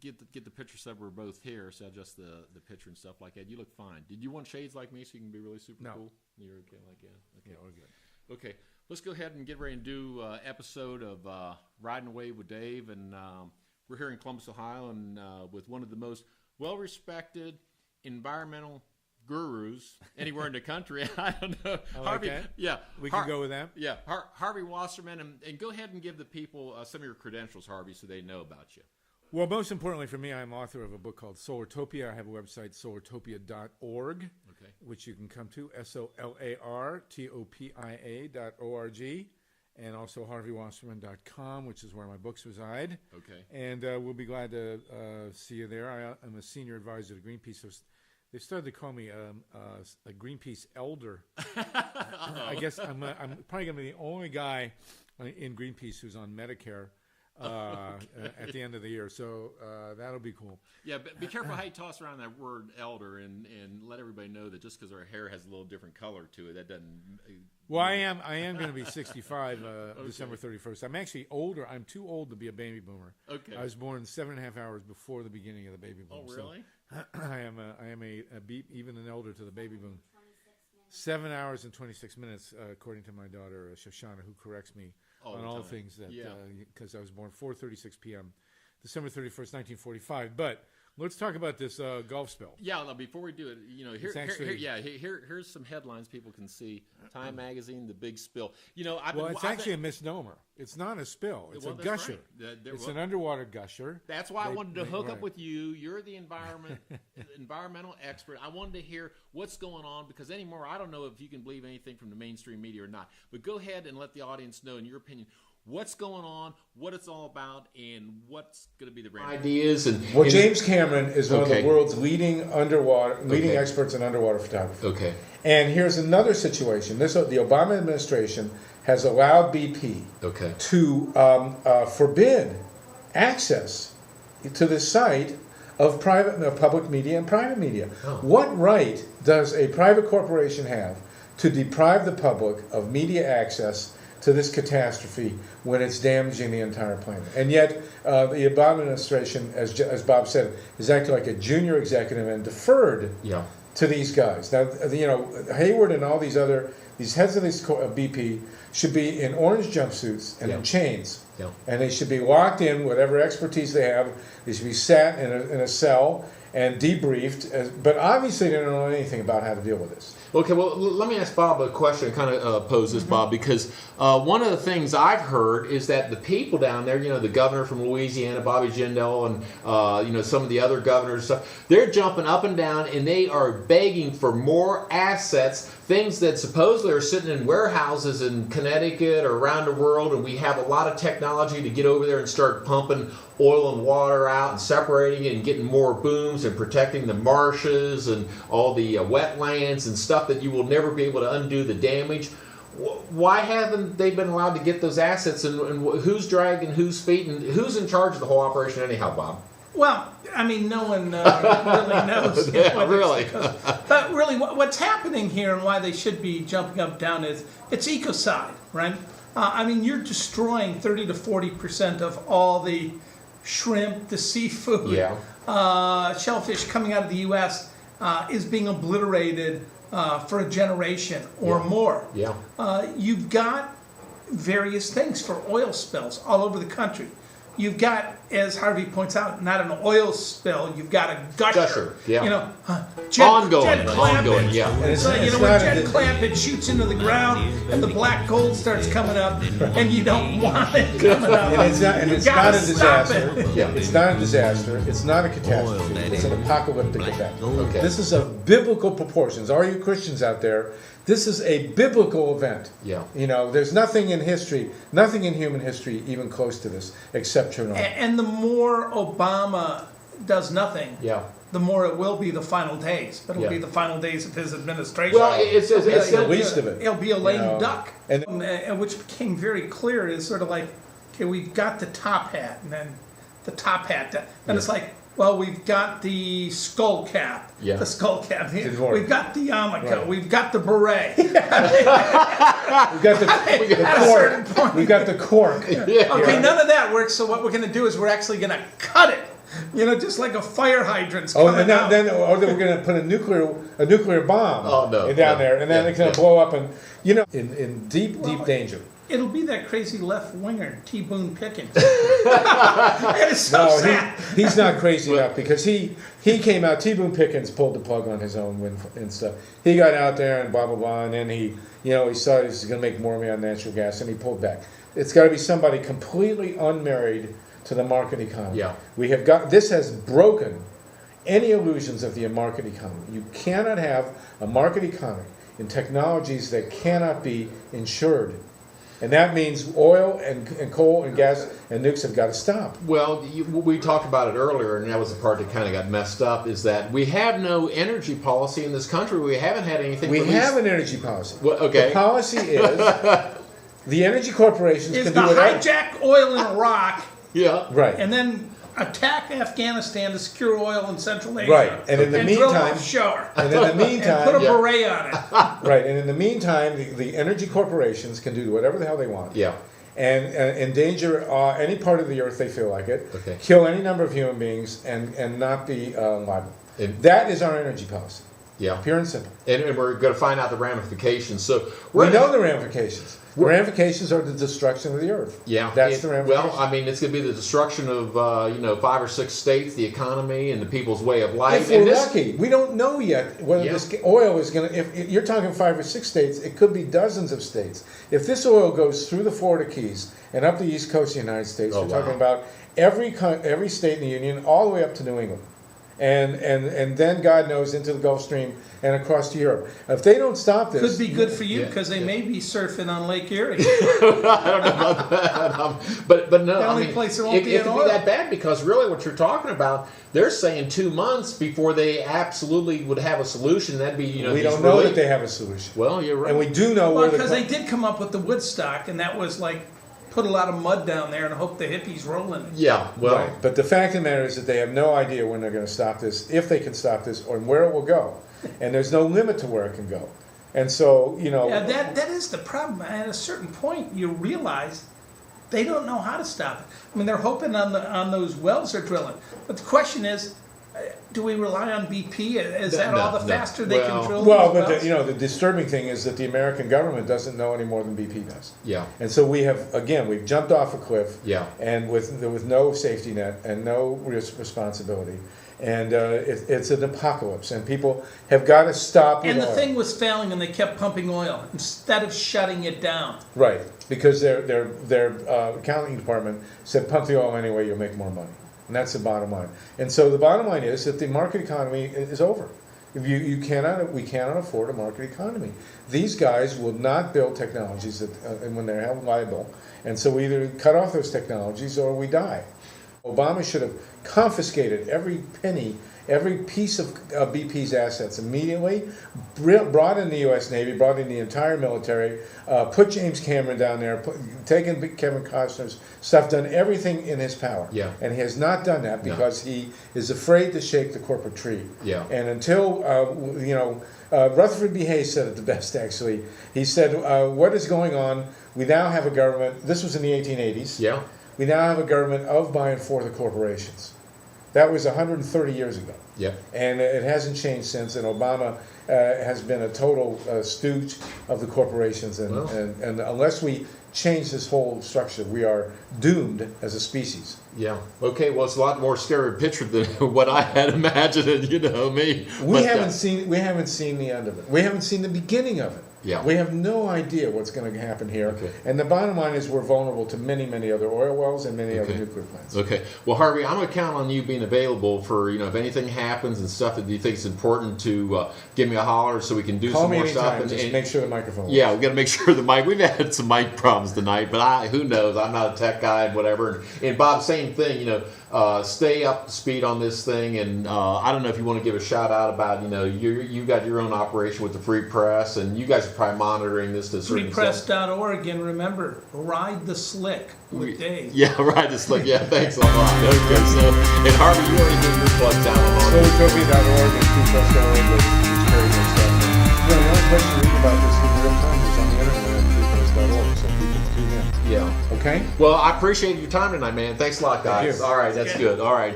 Get the picture so we're both here, so adjust the picture and stuff like that. You look fine. Did you want shades like me so you can be really super cool? You're okay like that? Okay. Yeah, we're good. Okay, let's go ahead and get ready and do episode of Riding Away with Dave. And we're here in Columbus, Ohio, and with one of the most well-respected environmental gurus anywhere in the country. I don't know. Harvey, yeah. We can go with that? Yeah, Harvey Wasserman. And go ahead and give the people some of your credentials, Harvey, so they know about you. Well, most importantly for me, I'm author of a book called Solartopia. I have a website, solartopia.org, which you can come to, solartopia.org, and also harveywasserman.com, which is where my books reside. Okay. And we'll be glad to see you there. I'm a senior advisor to Greenpeace, so they started to call me a Greenpeace elder. I guess I'm probably going to be the only guy in Greenpeace who's on Medicare. At the end of the year, so that'll be cool. Yeah, but be careful how you toss around that word elder, and let everybody know that just because our hair has a little different color to it, that doesn't. Well, I am going to be 65 December 31st. I'm actually older. I'm too old to be a baby boomer. Okay. I was born 7.5 hours before the beginning of the baby boom. Oh, really? So I am even an elder to the baby boom. 7 hours and 26 minutes, according to my daughter Shoshana, who corrects me on all things that because I was born 4:36 p.m. December 31st, 1945. But let's talk about this Gulf spill. Yeah, before we do it, here's some headlines people can see. Time Magazine, the big spill. It's actually a misnomer. It's not a spill. It's a gusher. Right. It's an underwater gusher. That's why I wanted to hook up with you. You're the environmental expert. I wanted to hear what's going on because anymore, I don't know if you can believe anything from the mainstream media or not. But go ahead and let the audience know, in your opinion, what's going on, what it's all about, and what's going to be the ideas. James Cameron is one of the world's leading experts in underwater photography. Okay. And here's another situation. The Obama administration has allowed BP to forbid access to the site of public media and private media. Oh. What right does a private corporation have to deprive the public of media access to this catastrophe when it's damaging the entire planet? And yet, the Obama administration, as Bob said, is acting like a junior executive and deferred to these guys. Now, Hayward and all these heads of BP should be in orange jumpsuits and in chains. Yeah. And they should be locked in, whatever expertise they have. They should be sat in a cell and debriefed. But obviously, they don't know anything about how to deal with this. Okay, well, let me ask Bob a question, kind of pose this, Bob, because one of the things I've heard is that the people down there, the governor from Louisiana, Bobby Jindal, and, some of the other governors, stuff, they're jumping up and down, and they are begging for more assets, things that supposedly are sitting in warehouses in Connecticut or around the world, and we have a lot of technology to get over there and start pumping oil and water out and separating it and getting more booms and protecting the marshes and all the wetlands and stuff that you will never be able to undo the damage. Why haven't they been allowed to get those assets, and who's dragging whose feet, and who's in charge of the whole operation anyhow, Bob? Well, I mean, no one really knows. Really. But really, what's happening here and why they should be jumping up and down is it's ecocide, right? You're destroying 30 to 40% of all the shrimp, the seafood, shellfish coming out of the U.S. Is being obliterated for a generation or more. Yeah. You've got various things for oil spills all over the country. You've got, as Harvey points out, not an oil spill. You've got a gusher. Yeah. Ongoing. Yeah. When jet clampage shoots into the ground and the black gold starts coming up, and you don't want it coming up. And it's not a disaster. It's not a disaster. It's not a catastrophe. It's an apocalyptic event. Okay. This is of biblical proportions. All you Christians out there, this is a biblical event. Yeah. There's nothing in history, nothing in human history even close to this, except Chernobyl. And the more Obama does nothing, the more it will be the final days. But it'll be the final days of his administration. Well, it's the least of it. It'll be a lame duck. And which became very clear is sort of like, okay, we've got the top hat, and then the top hat. And it's like, well, we've got the skull cap. Yeah. The skull cap. We've got the yarmulke. Right. We've got the beret. We've got the cork. We've got the cork. Okay, none of that works. So what we're going to do is we're actually going to cut it just like a fire hydrant's Oh, coming and out. then we're going to put a nuclear bomb down there, and then it's going to blow up, and in deep danger. It'll be that crazy left winger, T. Boone Pickens. It's so sad. He's not crazy enough because he came out. T. Boone Pickens pulled the plug on his own and stuff. He got out there and blah blah blah, and then he saw he was going to make more money on natural gas, and he pulled back. It's got to be somebody completely unmarried to the market economy. Yeah. This has broken any illusions of the market economy. You cannot have a market economy in technologies that cannot be insured. And that means oil and coal and gas and nukes have got to stop. Well, we talked about it earlier, and that was the part that kind of got messed up, is that we have no energy policy in this country. We haven't had anything. We have an energy policy. Well, okay. The policy is the energy corporations can do whatever. Hijack oil in Iraq. Yeah. Right. And then attack Afghanistan to secure oil in Central Asia. Right. And in the drill meantime, offshore. And in the meantime, and put a beret on it. Right. And in the meantime, the energy corporations can do whatever the hell they want. Yeah. And endanger any part of the earth they feel like it. Okay. Kill any number of human beings and not be liable. That is our energy policy. Yeah. Pure and simple. And we're going to find out the ramifications. So we know the ramifications. The ramifications are the destruction of the earth. Yeah, that's the ramifications. Well, I mean, it's going to be the destruction of 5 or 6 states, the economy, and the people's way of life. If we're lucky, we don't know yet whether this oil is going to. If you're talking 5 or 6 states, it could be dozens of states. If this oil goes through the Florida Keys and up the east coast of the United States, we're talking about every state in the union, all the way up to New England. And then God knows into the Gulf Stream and across to Europe. If they don't stop this, could be good for you because they may be surfing on Lake Erie. I don't know about that, but no, the only place there won't be it could be that bad because really what you're talking about, they're saying 2 months before they absolutely would have a solution. That'd be we don't know that they have a solution. Well, you're right, and we do know because they did come up with the Woodstock, and that was like. Put a lot of mud down there and hope the hippies roll in it. Yeah, well. Right. But the fact of the matter is that they have no idea when they're going to stop this, if they can stop this, or where it will go. And there's no limit to where it can go. And so, Yeah, that is the problem. At a certain point, you realize they don't know how to stop it. I mean, they're hoping on those wells they're drilling. But the question is, do we rely on BP? Is that all the faster they can drill? Well, but the disturbing thing is that the American government doesn't know any more than BP does. Yeah. And so we've jumped off a cliff. Yeah. And with no safety net and no responsibility, and it's an apocalypse, and people have got to stop. And the thing was failing, and they kept pumping oil instead of shutting it down. Right, because their accounting department said pump the oil anyway, you'll make more money. And that's the bottom line. And so the bottom line is that the market economy is over. We cannot afford a market economy. These guys will not build technologies when they're held liable. And so we either cut off those technologies or we die. Obama should have confiscated every penny, every piece of BP's assets immediately, brought in the U.S. Navy, brought in the entire military, put James Cameron down there, taken Kevin Costner's stuff, done everything in his power. Yeah. And he has not done that because he is afraid to shake the corporate tree. Yeah. And until, Rutherford B. Hayes said it the best, actually. He said, what is going on? We now have a government, this was in the 1880s. Yeah. We now have a government of, by, and for the corporations. That was 130 years ago. Yeah. And it hasn't changed since, and Obama has been a total stooge of the corporations, and unless we change this whole structure, we are doomed as a species. Yeah. Okay. Well, it's a lot more scary picture than what I had imagined. Me. We haven't seen the end of it. We haven't seen the beginning of it. Yeah. We have no idea what's going to happen here. Okay. And the bottom line is we're vulnerable to many, many other oil wells and many other nuclear plants. Okay. Well, Harvey, I'm going to count on you being available for, if anything happens and stuff that you think is important to give me a holler so we can do some more stuff. And just make sure the microphone works. Yeah, we've got to make sure the mic. We've had some mic problems tonight, but who knows? I'm not a tech guy and whatever. And Bob, same thing, stay up to speed on this thing. And I don't know if you want to give a shout out about, you got your own operation with the Free Press, and you guys are probably monitoring this to a certain extent. Freepress.org, and remember, ride the slick with Dave. Yeah, ride the slick. Yeah, thanks a lot. Okay, so, and Harvey, you already did your plugs down on Slowlytopia.org and freepress.org with carrying and stuff. The only place you read about this in real time is on the internet at freepress.org, so people tune in. Yeah. Okay? Well, I appreciate your time tonight, man. Thanks a lot, guys. Thank you. All right, that's good. All right.